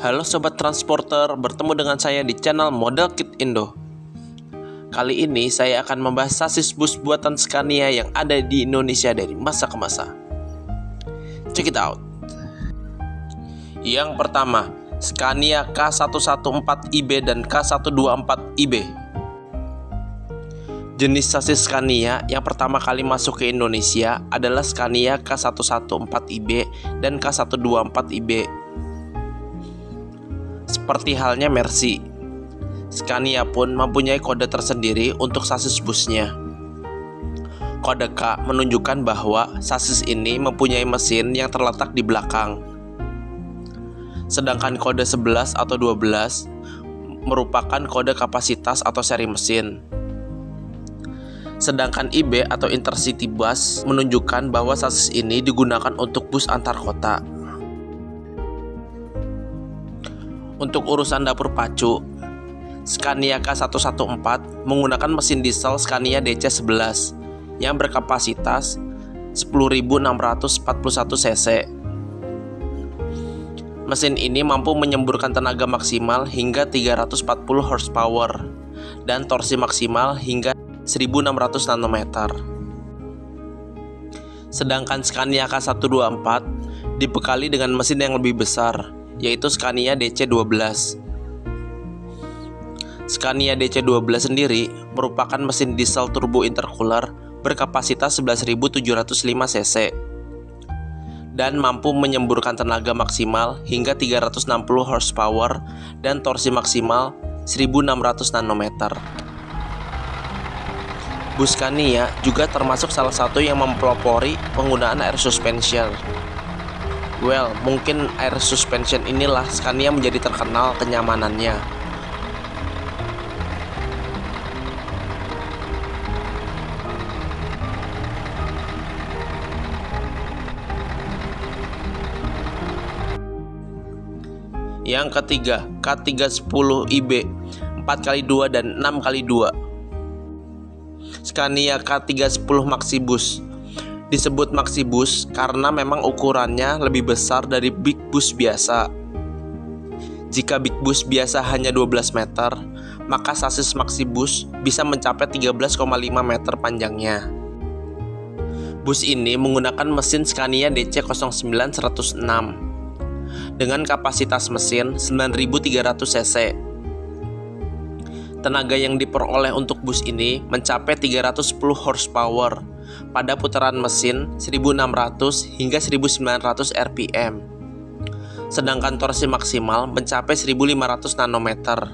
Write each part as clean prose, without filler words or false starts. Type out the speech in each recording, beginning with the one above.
Halo Sobat Transporter, bertemu dengan saya di channel Model Kit Indo. Kali ini saya akan membahas sasis bus buatan Scania yang ada di Indonesia dari masa ke masa. Check it out. Yang pertama, Scania K114IB dan K124IB. Jenis sasis Scania yang pertama kali masuk ke Indonesia adalah Scania K114IB dan K124IB. Seperti halnya Mercy, Scania pun mempunyai kode tersendiri untuk sasis busnya. Kode K menunjukkan bahwa sasis ini mempunyai mesin yang terletak di belakang. Sedangkan kode 11 atau 12 merupakan kode kapasitas atau seri mesin. Sedangkan IB atau Intercity Bus menunjukkan bahwa sasis ini digunakan untuk bus antar kota. Untuk urusan dapur pacu, Scania K114 menggunakan mesin diesel Scania DC11 yang berkapasitas 10.641 cc. Mesin ini mampu menyemburkan tenaga maksimal hingga 340 horsepower dan torsi maksimal hingga 1.600 Nm. Sedangkan Scania K124 dibekali dengan mesin yang lebih besar, yaitu Scania DC12. Scania DC12 sendiri merupakan mesin diesel turbo intercooler berkapasitas 11.705 cc dan mampu menyemburkan tenaga maksimal hingga 360 horsepower dan torsi maksimal 1.600 Nm. Bus Scania juga termasuk salah satu yang mempelopori penggunaan air suspension. Well, mungkin air suspension inilah Scania menjadi terkenal kenyamanannya. Yang ketiga, K310IB 4x2 dan 6x2. Scania K310 Maxibus disebut Maxibus karena memang ukurannya lebih besar dari Big Bus biasa. Jika Big Bus biasa hanya 12 meter, maka sasis Maxibus bisa mencapai 13,5 meter panjangnya. Bus ini menggunakan mesin Scania DC09-106 dengan kapasitas mesin 9.300 cc. Tenaga yang diperoleh untuk bus ini mencapai 310 horsepower pada putaran mesin 1600 hingga 1900 rpm. Sedangkan torsi maksimal mencapai 1500 nanometer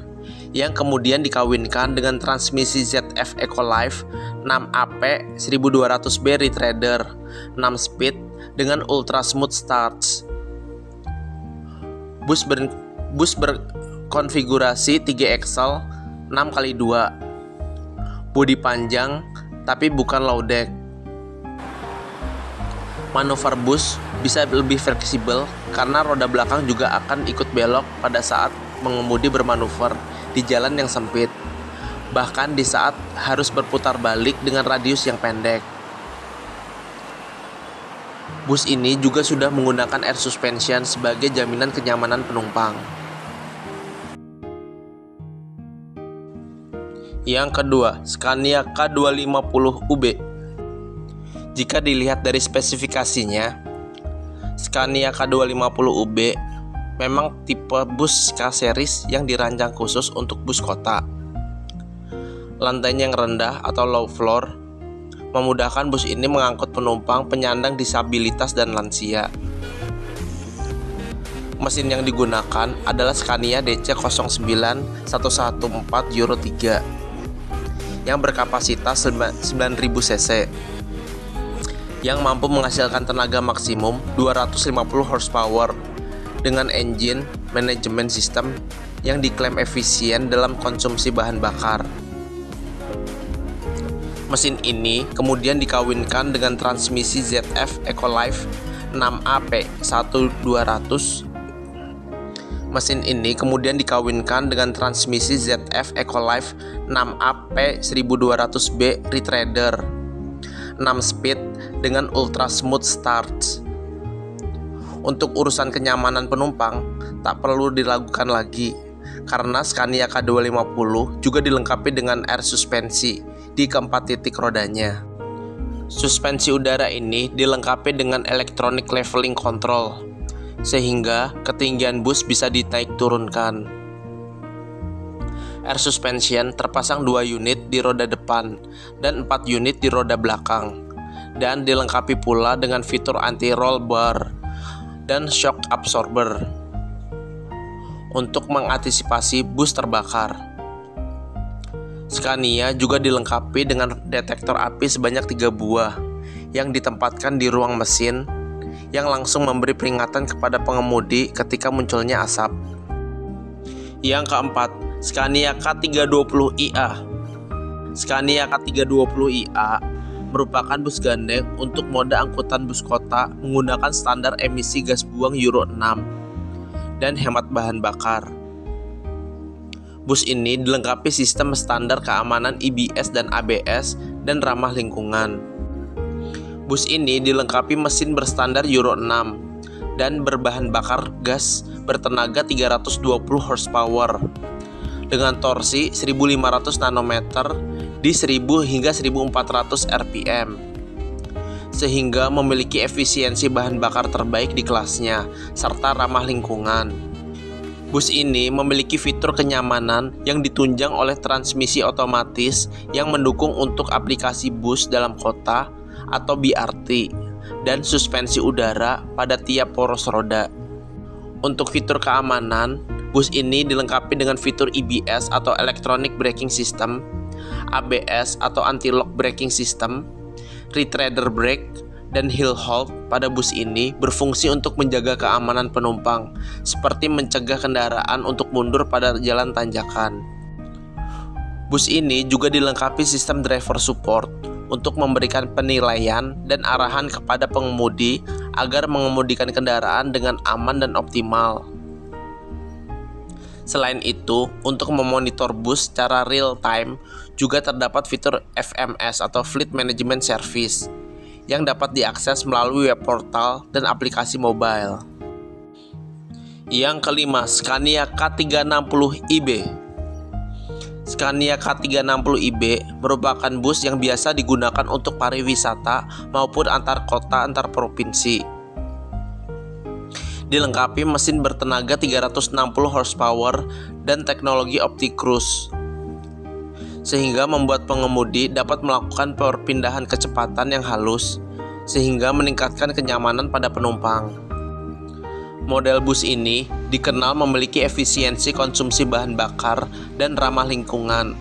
yang kemudian dikawinkan dengan transmisi ZF Ecolife 6AP 1200B Retreader 6 speed dengan ultra smooth starts. Bus berkonfigurasi 3 axle 6x2, bodi panjang tapi bukan low deck. Manuver bus bisa lebih fleksibel karena roda belakang juga akan ikut belok pada saat pengemudi bermanuver di jalan yang sempit, bahkan di saat harus berputar balik dengan radius yang pendek. Bus ini juga sudah menggunakan air suspension sebagai jaminan kenyamanan penumpang. Yang kedua, Scania K250UB. Jika dilihat dari spesifikasinya, Scania K250UB memang tipe bus K-series yang dirancang khusus untuk bus kota. Lantainya yang rendah atau low floor memudahkan bus ini mengangkut penumpang penyandang disabilitas dan lansia. Mesin yang digunakan adalah Scania DC09-114 Euro 3 yang berkapasitas 9.000 cc yang mampu menghasilkan tenaga maksimum 250 horsepower dengan engine manajemen sistem yang diklaim efisien dalam konsumsi bahan bakar. Mesin ini kemudian dikawinkan dengan transmisi ZF Ecolife 6AP 1200. Mesin ini kemudian dikawinkan dengan transmisi ZF Ecolife 6AP 1200B Retreader 6 speed dengan ultra smooth starts. untuk urusan kenyamanan penumpang tak perlu diragukan lagi, karena Scania K250 juga dilengkapi dengan air suspensi di keempat titik rodanya. Suspensi udara ini dilengkapi dengan electronic leveling control, sehingga ketinggian bus bisa ditaik turunkan. Air suspension terpasang 2 unit di roda depan dan 4 unit di roda belakang, dan dilengkapi pula dengan fitur anti-roll bar dan shock absorber untuk mengantisipasi bus terbakar. Scania juga dilengkapi dengan detektor api sebanyak 3 buah yang ditempatkan di ruang mesin yang langsung memberi peringatan kepada pengemudi ketika munculnya asap. Yang keempat, Scania K320IA. Scania K320IA merupakan bus gandeng untuk moda angkutan bus kota menggunakan standar emisi gas buang Euro 6 dan hemat bahan bakar. Bus ini dilengkapi sistem standar keamanan IBS dan ABS dan ramah lingkungan. Bus ini dilengkapi mesin berstandar Euro 6 dan berbahan bakar gas bertenaga 320 horsepower dengan torsi 1500 nanometer di 1000 hingga 1400 rpm, sehingga memiliki efisiensi bahan bakar terbaik di kelasnya serta ramah lingkungan. Bus ini memiliki fitur kenyamanan yang ditunjang oleh transmisi otomatis yang mendukung untuk aplikasi bus dalam kota atau BRT dan suspensi udara pada tiap poros roda. Untuk fitur keamanan, bus ini dilengkapi dengan fitur EBS atau Electronic Braking System, ABS atau Anti-Lock Braking System, Retreader Brake, dan Hill Halt. Pada bus ini berfungsi untuk menjaga keamanan penumpang, seperti mencegah kendaraan untuk mundur pada jalan tanjakan. Bus ini juga dilengkapi sistem driver support untuk memberikan penilaian dan arahan kepada pengemudi agar mengemudikan kendaraan dengan aman dan optimal. Selain itu, untuk memonitor bus secara real time juga terdapat fitur FMS atau Fleet Management Service yang dapat diakses melalui web portal dan aplikasi mobile. Yang kelima, Scania K360IB. Scania K360IB merupakan bus yang biasa digunakan untuk pariwisata maupun antar kota antar provinsi. Dilengkapi mesin bertenaga 360 horsepower dan teknologi OptiCruise, sehingga membuat pengemudi dapat melakukan perpindahan kecepatan yang halus, sehingga meningkatkan kenyamanan pada penumpang. Model bus ini dikenal memiliki efisiensi konsumsi bahan bakar dan ramah lingkungan,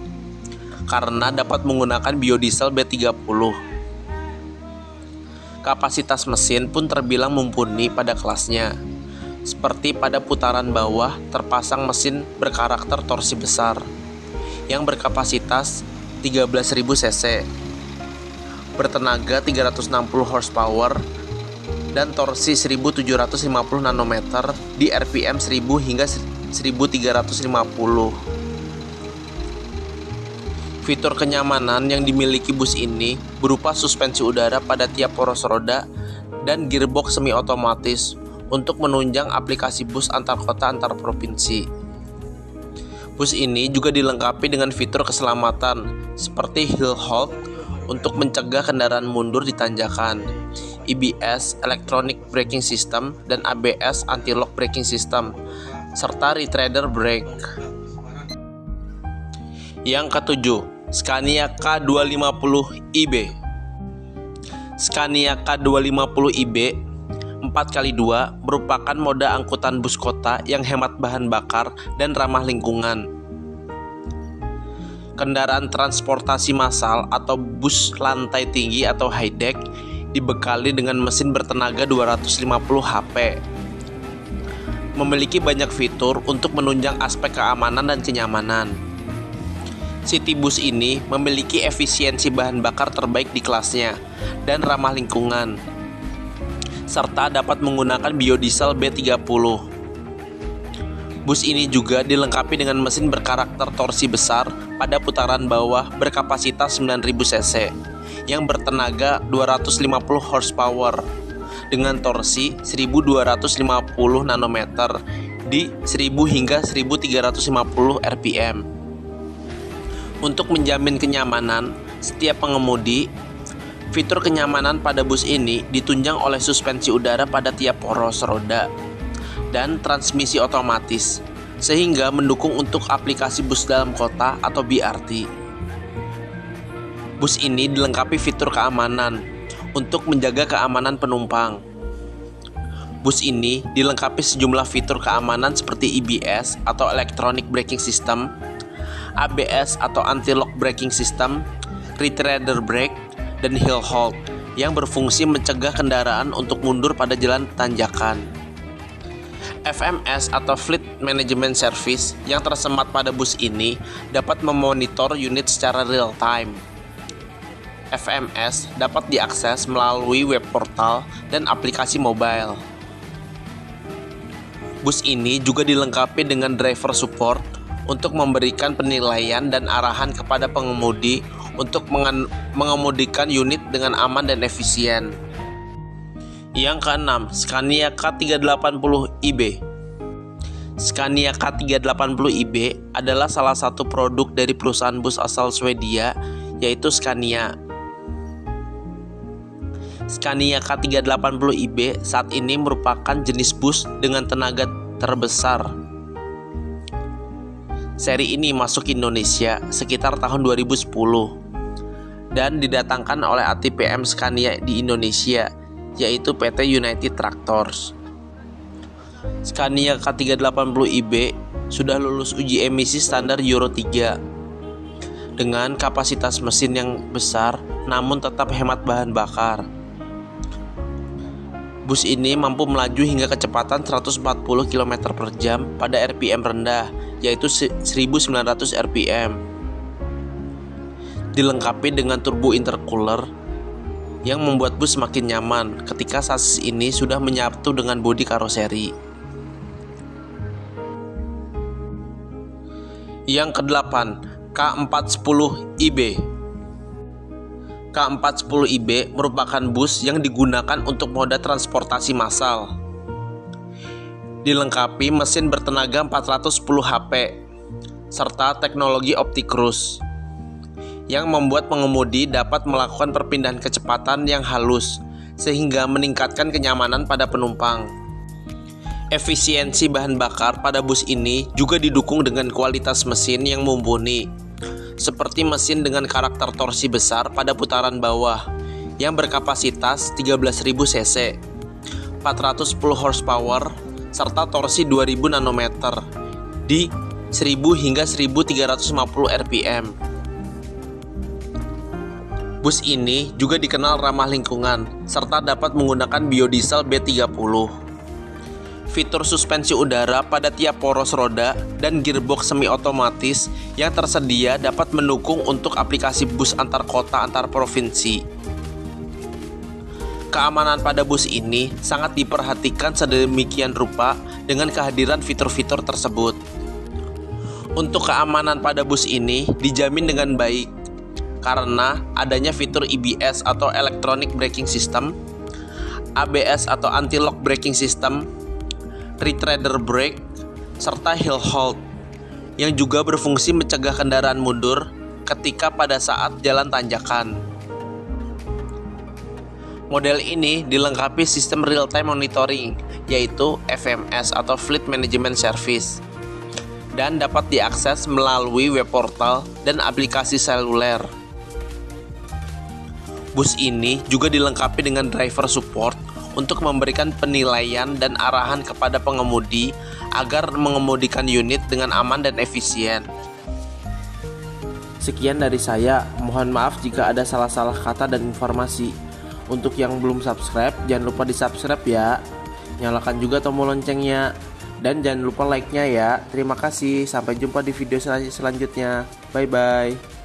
karena dapat menggunakan biodiesel B30. Kapasitas mesin pun terbilang mumpuni pada kelasnya, seperti pada putaran bawah terpasang mesin berkarakter torsi besar yang berkapasitas 13.000 cc, bertenaga 360 horsepower, dan torsi 1750 nanometer di RPM 1000 hingga 1350. Fitur kenyamanan yang dimiliki bus ini berupa suspensi udara pada tiap poros roda dan gearbox semi otomatis untuk menunjang aplikasi bus antar kota antar provinsi. Bus ini juga dilengkapi dengan fitur keselamatan seperti Hill Halt untuk mencegah kendaraan mundur di tanjakan, EBS Electronic Braking System, dan ABS Anti-Lock Braking System, serta Retreader Brake. Yang ketujuh, Scania K250IB. Scania K250IB 4x2 merupakan moda angkutan bus kota yang hemat bahan bakar dan ramah lingkungan. Kendaraan transportasi massal atau bus lantai tinggi atau high deck dibekali dengan mesin bertenaga 250 HP. Memiliki banyak fitur untuk menunjang aspek keamanan dan kenyamanan. City bus ini memiliki efisiensi bahan bakar terbaik di kelasnya dan ramah lingkungan, serta dapat menggunakan biodiesel B30. Bus ini juga dilengkapi dengan mesin berkarakter torsi besar pada putaran bawah berkapasitas 9000 cc yang bertenaga 250 horsepower dengan torsi 1250 nanometer di 1000 hingga 1350 rpm. Untuk menjamin kenyamanan setiap pengemudi, fitur kenyamanan pada bus ini ditunjang oleh suspensi udara pada tiap poros roda dan transmisi otomatis, sehingga mendukung untuk aplikasi bus dalam kota atau BRT. Bus ini dilengkapi fitur keamanan untuk menjaga keamanan penumpang. Bus ini dilengkapi sejumlah fitur keamanan seperti EBS atau Electronic Braking System, ABS atau Anti-Lock Braking System, Retrailer Brake, dan Hill Hold yang berfungsi mencegah kendaraan untuk mundur pada jalan tanjakan. FMS atau Fleet Management Service yang tersemat pada bus ini dapat memonitor unit secara real time. FMS dapat diakses melalui web portal dan aplikasi mobile. Bus ini juga dilengkapi dengan driver support untuk memberikan penilaian dan arahan kepada pengemudi untuk mengemudikan unit dengan aman dan efisien. Yang keenam, Scania K380iB. Scania K380iB adalah salah satu produk dari perusahaan bus asal Swedia, yaitu Scania. Scania K380iB saat ini merupakan jenis bus dengan tenaga terbesar. Seri ini masuk ke Indonesia sekitar tahun 2010 dan didatangkan oleh ATPM Scania di Indonesia, yaitu PT United Tractors. Scania K380iB sudah lulus uji emisi standar Euro 3 dengan kapasitas mesin yang besar namun tetap hemat bahan bakar. Bus ini mampu melaju hingga kecepatan 140 km per jam pada RPM rendah, yaitu 1900 rpm. Dilengkapi dengan turbo intercooler yang membuat bus semakin nyaman ketika sasis ini sudah menyatu dengan bodi karoseri. Yang kedelapan, K410iB. K410iB merupakan bus yang digunakan untuk moda transportasi massal. Dilengkapi mesin bertenaga 410 HP serta teknologi OptiCruise yang membuat pengemudi dapat melakukan perpindahan kecepatan yang halus sehingga meningkatkan kenyamanan pada penumpang. Efisiensi bahan bakar pada bus ini juga didukung dengan kualitas mesin yang mumpuni, seperti mesin dengan karakter torsi besar pada putaran bawah yang berkapasitas 13.000 cc, 410 horsepower, serta torsi 2000 nanometer di 1000 hingga 1350 rpm. Bus ini juga dikenal ramah lingkungan serta dapat menggunakan biodiesel B30. Fitur suspensi udara pada tiap poros roda dan gearbox semi otomatis yang tersedia dapat mendukung untuk aplikasi bus antar kota antar provinsi. Keamanan pada bus ini sangat diperhatikan sedemikian rupa dengan kehadiran fitur-fitur tersebut. Untuk keamanan pada bus ini dijamin dengan baik karena adanya fitur EBS atau Electronic Braking System, ABS atau Anti-Lock Braking System, Retrailer Brake, serta Hill Hold yang juga berfungsi mencegah kendaraan mundur ketika pada saat jalan tanjakan. Model ini dilengkapi sistem real-time monitoring, yaitu FMS atau Fleet Management Service, dan dapat diakses melalui web portal dan aplikasi seluler. Bus ini juga dilengkapi dengan driver support untuk memberikan penilaian dan arahan kepada pengemudi agar mengemudikan unit dengan aman dan efisien. Sekian dari saya, mohon maaf jika ada salah-salah kata dan informasi. Untuk yang belum subscribe, jangan lupa di subscribe ya. Nyalakan juga tombol loncengnya. Dan jangan lupa like-nya ya. Terima kasih, sampai jumpa di video selanjutnya. Bye-bye.